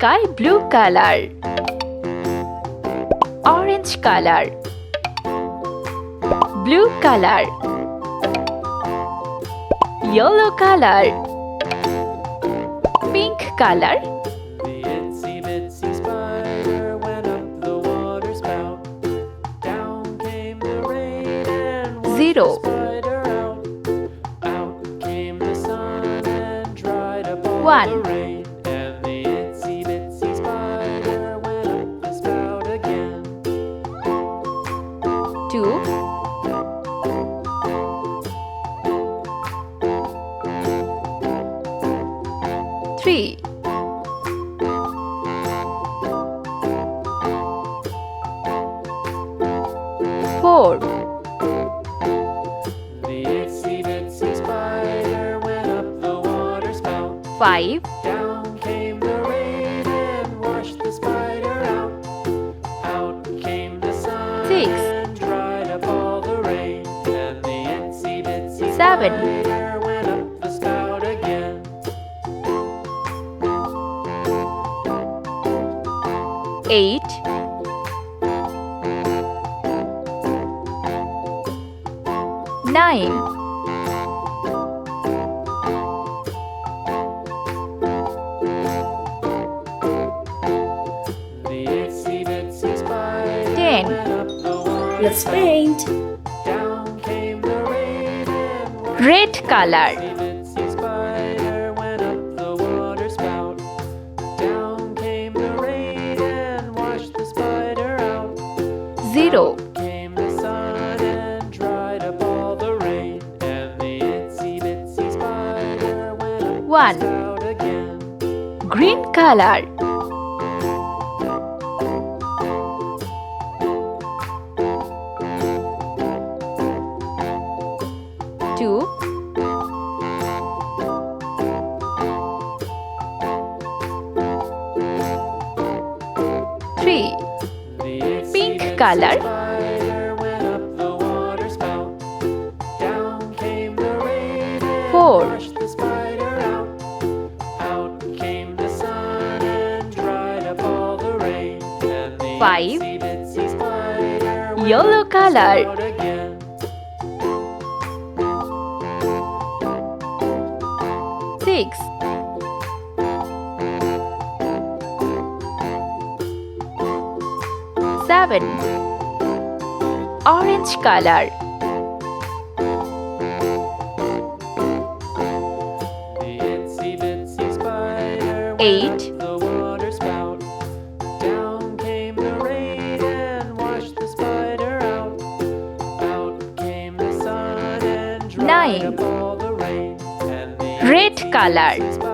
sky blue color, orange color, blue color, yellow color, pink color, The itsy bitsy spider went up the water spout. Down came the rain and washed Zero. the spider out. Out came the sun and dried up all One. the rain. And the itsy bitsy spider went up the spout again. 2, 3, 4, The itsy bitsy spider went up the water spout. 5, Down came the rain and washed the spider out. Out came the sun 6, and dried up all the rain. And the itsy bitsy 7, spider went up the spout again. 8, 9, The itsy bitsy spider 10. went up the water Let's spout. paint. Down came the rain and washed red color, the itsy spider went up the water spout. Down came the rain and washed the spider out. 0, Came the sun and dried up all the rain. And the itsy bitsy spider went up the 1, spout again. green color, 2, 3, The itsy pink bitsy color, spider went up the water spout. Down came the rain and 4, washed the spider out. Out came the sun and dried up all the rain. And the 5, itsy bitsy spider went yellow up the color, spout again. 6, 7, orange color, The itsy bitsy spider went 8, up the water spout. Down came the rain and washed the spider out. Out came the sun and dried 9, up all the rain. And the red itsy color, bitsy spider